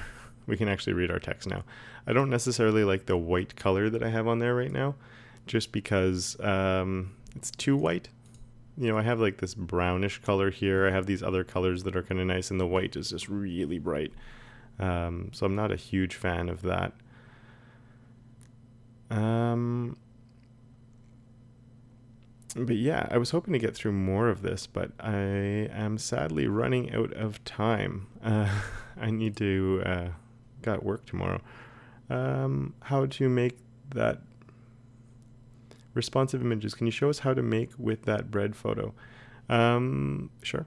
We can actually read our text now. I don't necessarily like the white color that I have on there right now, just because it's too white. I have like this brownish color here. I have these other colors that are kind of nice, and the white is just really bright. So I'm not a huge fan of that. But yeah, I was hoping to get through more of this, but I am sadly running out of time. I need to, got work tomorrow. How to make that responsive images. Can you show us how to make with that bread photo? Sure.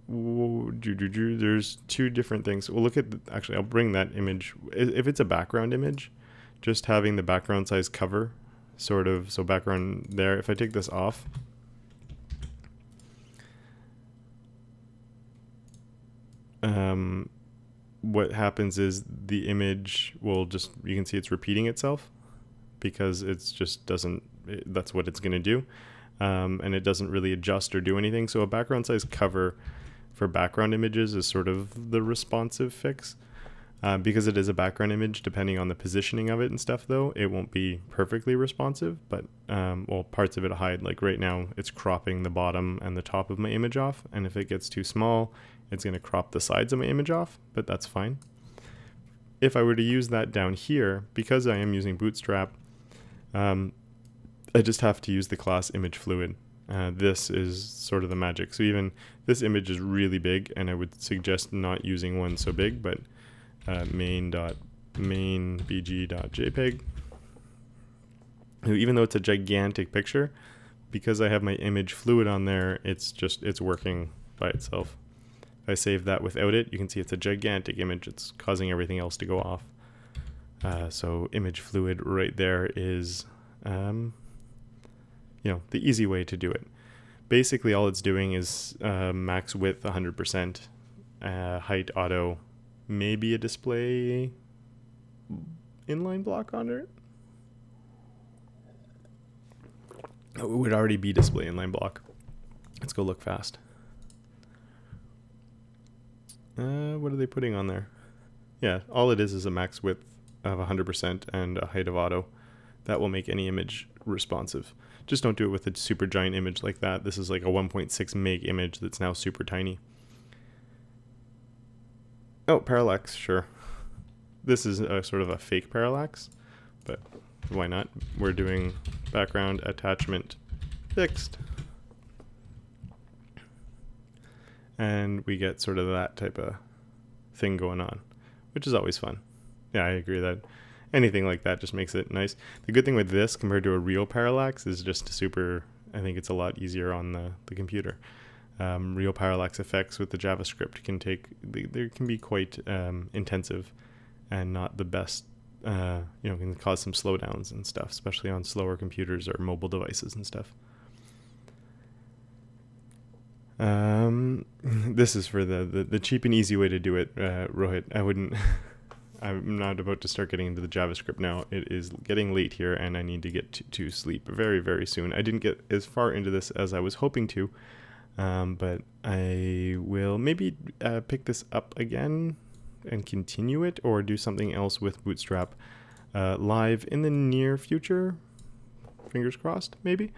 There's two different things. We'll look at, actually, I'll bring that image. If it's a background image, just having the background size cover, sort of, so background there. If I take this off, what happens is the image will just, you can see it's repeating itself because it's just doesn't, that's what it's going to do. And it doesn't really adjust or do anything. So a background size cover for background images is sort of the responsive fix. Because it is a background image, depending on the positioning of it and stuff, though, it won't be perfectly responsive, but, well, parts of it hide. Like right now, it's cropping the bottom and the top of my image off, and if it gets too small, it's going to crop the sides of my image off, but that's fine. If I were to use that down here, because I am using Bootstrap, I just have to use the class image fluid. This is sort of the magic. So even this image is really big, and I would suggest not using one so big, but main.bg.jpg. Even though it's a gigantic picture, because I have my image fluid on there, it's working by itself. If I save that without it, you can see it's a gigantic image. It's causing everything else to go off. So image fluid right there is, you know, the easy way to do it. Basically, all it's doing is max width 100%, height auto, maybe a display inline block under it. Oh, it would already be display inline block. Let's go look fast. What are they putting on there? Yeah, all it is a max width of 100% and a height of auto. That will make any image responsive. Just don't do it with a super giant image like that. This is like a 1.6 meg image that's now super tiny. Oh, parallax, sure. This is a sort of a fake parallax, but why not? We're doing background attachment fixed. And we get sort of that type of thing going on, which is always fun. Yeah, I agree that anything like that just makes it nice. The good thing with this compared to a real parallax is just super, I think it's a lot easier on the computer. Real parallax effects with the JavaScript can take, they can be quite intensive and not the best, you know, can cause some slowdowns and stuff, especially on slower computers or mobile devices and stuff. This is for the cheap and easy way to do it, Rohit. I wouldn't, I'm not about to start getting into the JavaScript now. It is getting late here and I need to get to sleep very, very soon. I didn't get as far into this as I was hoping to. But I will maybe pick this up again and continue it, or do something else with Bootstrap live in the near future. Fingers crossed, maybe.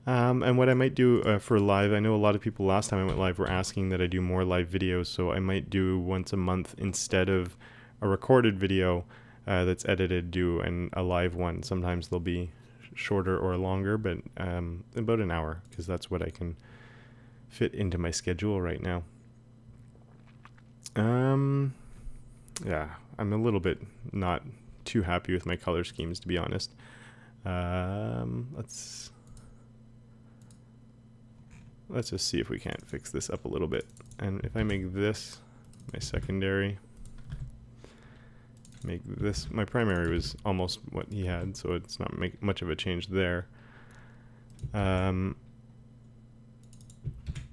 And what I might do for live, I know a lot of people last time I went live were asking that I do more live videos, so I might do once a month instead of a recorded video that's edited, do a live one. Sometimes they'll be shorter or longer, but about an hour, because that's what I can fit into my schedule right now. Yeah, I'm a little bit not too happy with my color schemes, to be honest. Let's just see if we can't fix this up a little bit. And if I make this my secondary, make this, my primary was almost what he had, so it's not much of a change there.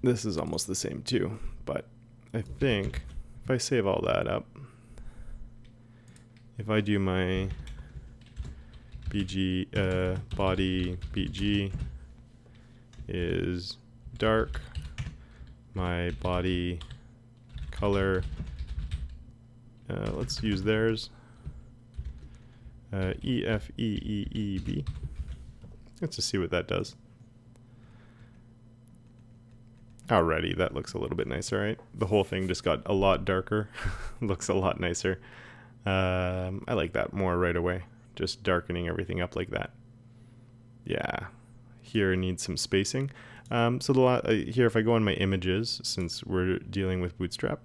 This is almost the same too, but I think if I save all that up, if I do my BG, body BG is dark, my body color, let's use theirs, EFEEEB. Let's just see what that does. Alrighty, that looks a little bit nicer, right? The whole thing just got a lot darker. Looks a lot nicer. I like that more right away. Just darkening everything up like that. Yeah, here needs some spacing. So here, if I go on my images, since we're dealing with Bootstrap,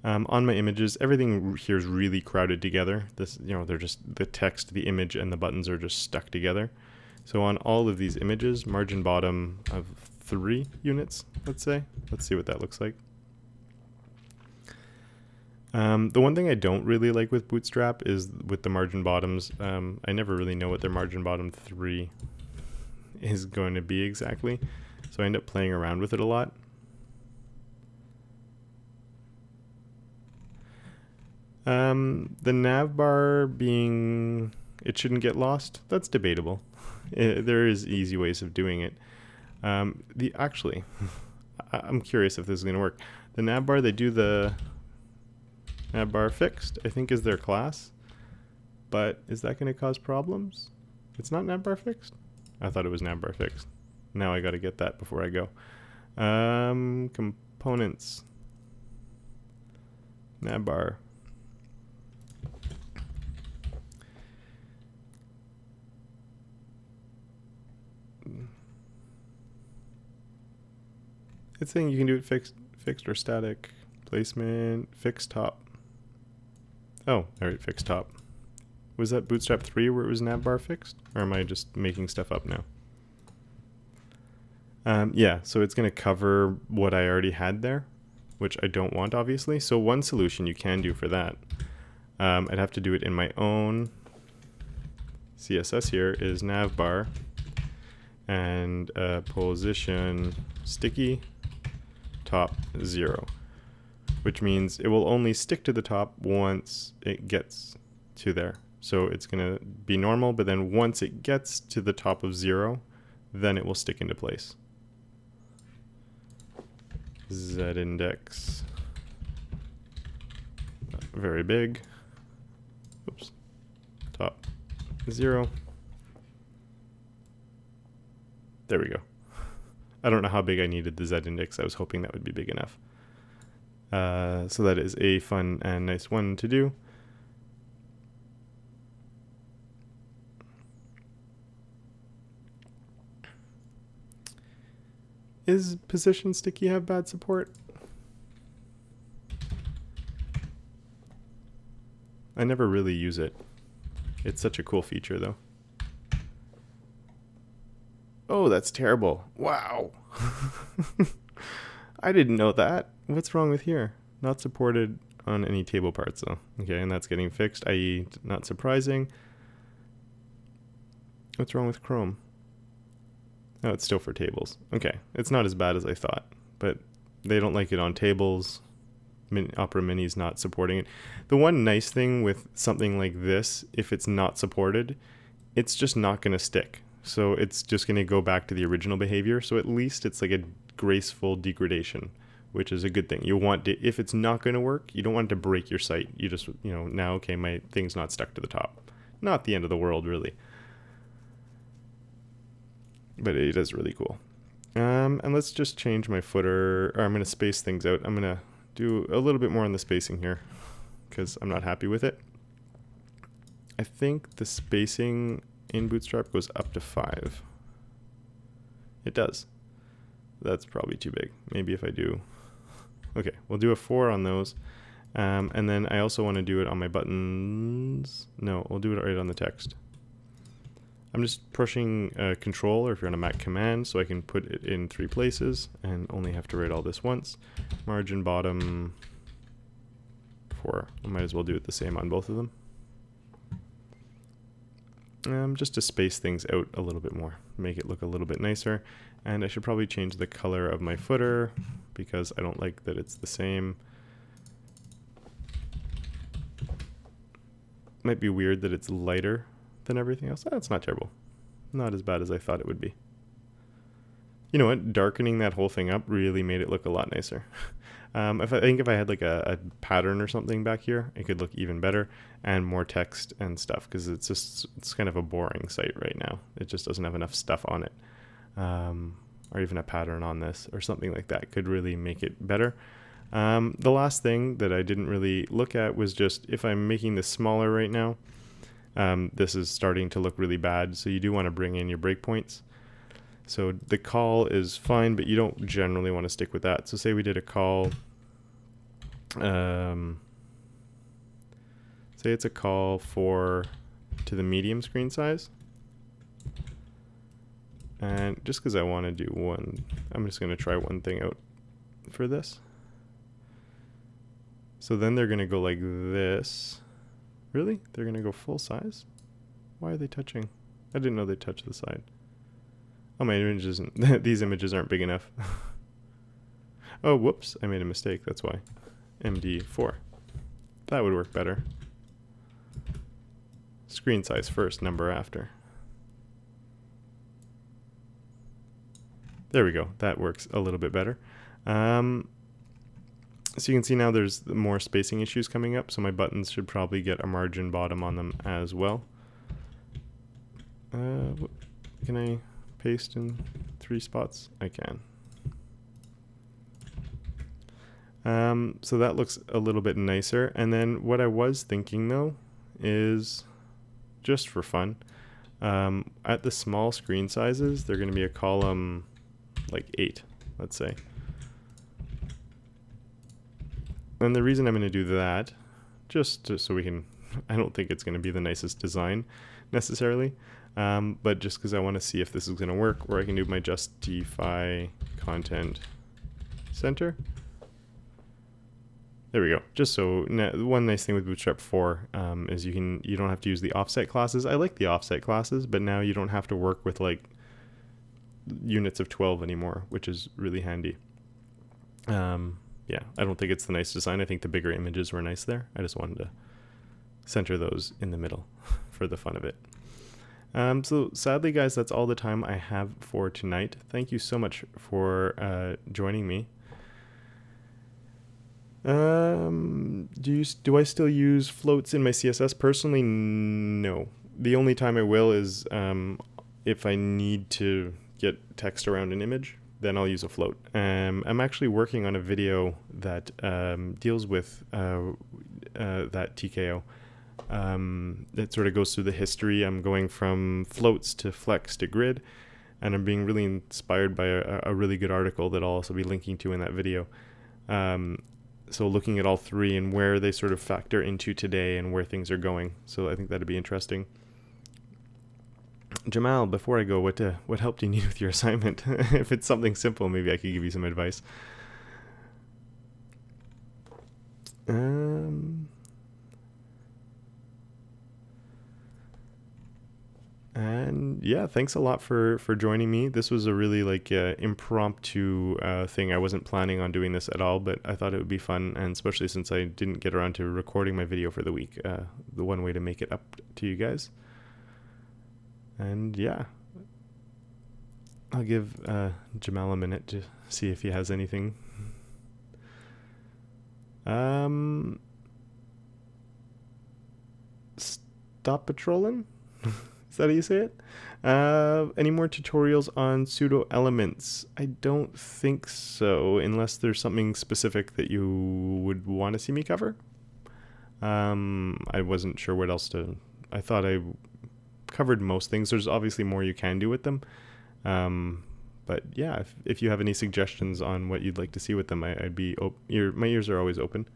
on my images, everything here is really crowded together. This, they're just the text, the image, and the buttons are just stuck together. So on all of these images, margin bottom of 3 units, let's say. Let's see what that looks like. The one thing I don't really like with Bootstrap is with the margin bottoms. I never really know what their margin bottom 3 is going to be exactly. So I end up playing around with it a lot. The nav bar being, it shouldn't get lost, that's debatable. There is easy ways of doing it. Actually, I'm curious if this is going to work. The nav bar, they do the nav bar fixed, I think is their class. But is that going to cause problems? It's not nav bar fixed? I thought it was nav bar fixed. Now I got to get that before I go. Components. Nav bar. It's saying you can do it fixed or static. Placement, fixed top. Oh, alright, fixed top. Was that Bootstrap 3 where it was nav bar fixed? Or am I just making stuff up now? Yeah, so it's going to cover what I already had there, which I don't want, obviously. So one solution you can do for that, I'd have to do it in my own CSS here, is nav bar and position sticky top 0, which means it will only stick to the top once it gets to there. So it's going to be normal, but then once it gets to the top of 0, then it will stick into place. Z index, very big. Oops. Top 0. There we go. I don't know how big I needed the Z index. I was hoping that would be big enough. So that is a fun and nice one to do. Is position sticky have bad support? I never really use it. It's such a cool feature though. Oh, that's terrible. Wow. I didn't know that. What's wrong with here? Not supported on any table parts though. Okay, and that's getting fixed, i.e. not surprising. What's wrong with Chrome? Oh, it's still for tables. Okay, it's not as bad as I thought, but they don't like it on tables. Opera Mini's not supporting it. The one nice thing with something like this, if it's not supported, it's just not going to stick. So it's just going to go back to the original behavior. So at least it's like a graceful degradation, which is a good thing. You want to, if it's not going to work, you don't want it to break your site. You just, now, okay, my thing's not stuck to the top. Not the end of the world, really. But it is really cool. And let's just change my footer, or I'm going to space things out. I'm going to do a little bit more on the spacing here because I'm not happy with it. I think the spacing in Bootstrap goes up to 5. It does. That's probably too big. Maybe if I do, okay, we'll do a 4 on those. And then I also want to do it on my buttons. No, we'll do it right on the text. I'm just pushing Control, or if you're on a Mac, Command, so I can put it in 3 places and only have to write all this once. Margin bottom 4. I might as well do it the same on both of them. Just to space things out a little bit more, make it look a little bit nicer. And I should probably change the color of my footer because I don't like that it's the same. Might be weird that it's lighter than everything else. That's not terrible. Not as bad as I thought it would be. You know what? Darkening that whole thing up really made it look a lot nicer. I think if I had like a pattern or something back here, it could look even better, and more text and stuff, because it's kind of a boring site right now. It just doesn't have enough stuff on it. Or even a pattern on this or something like that could really make it better. The last thing that I didn't really look at was just if I'm making this smaller right now, this is starting to look really bad, so you do want to bring in your breakpoints. So the call is fine, but you don't generally want to stick with that. So say we did a call, say it's a call to the medium screen size. And just because I want to do one, I'm just going to try one thing out for this. So then they're going to go like this. Really? They're going to go full size? Why are they touching? I didn't know they touched the side. Oh, my images, these images aren't big enough. Oh, whoops, I made a mistake, that's why. MD4. That would work better. Screen size first, number after. There we go, that works a little bit better. So you can see now there's more spacing issues coming up, so my buttons should probably get a margin bottom on them as well. Can I paste in 3 spots? I can. So that looks a little bit nicer. And then what I was thinking though is, just for fun, at the small screen sizes, they're going to be a column like 8, let's say. And the reason I'm going to do that, just so we can, I don't think it's going to be the nicest design necessarily, but just because I want to see if this is going to work, or I can do my justify content center. There we go. Just so, one nice thing with Bootstrap 4 is you don't have to use the offset classes. I like the offset classes, but now you don't have to work with like units of 12 anymore, which is really handy. Yeah, I don't think it's the nice design. I think the bigger images were nice there. I just wanted to center those in the middle for the fun of it. So sadly, guys, that's all the time I have for tonight. Thank you so much for joining me. Do I still use floats in my CSS? Personally, no. The only time I will is if I need to get text around an image, then I'll use a float. I'm actually working on a video that deals with that TKO. It sort of goes through the history. I'm going from floats to flex to grid, and I'm being really inspired by a really good article that I'll also be linking to in that video. So looking at all three and where they sort of factor into today and where things are going. So I think that'd be interesting. Jamal, before I go, what help do you need with your assignment? If it's something simple, maybe I could give you some advice. And yeah, thanks a lot for joining me. This was a really like impromptu thing. I wasn't planning on doing this at all, but I thought it would be fun, and especially since I didn't get around to recording my video for the week, the one way to make it up to you guys. And yeah, I'll give Jamal a minute to see if he has anything. Stop patrolling? Is that how you say it? Any more tutorials on pseudo elements? I don't think so, unless there's something specific that you would want to see me cover. I wasn't sure what else to... I thought I covered most things. There's obviously more you can do with them. But yeah, if you have any suggestions on what you'd like to see with them, I'd be... my ears are always open.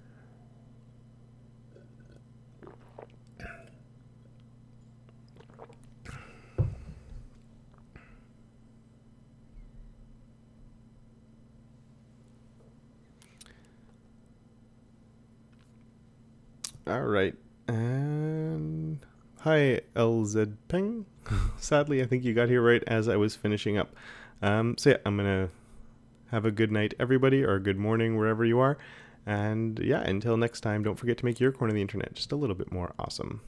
All right, and hi LZ Peng. Sadly, I think you got here right as I was finishing up. So yeah, I'm gonna have a good night, everybody, or a good morning wherever you are. And yeah, until next time, don't forget to make your corner of the internet just a little bit more awesome.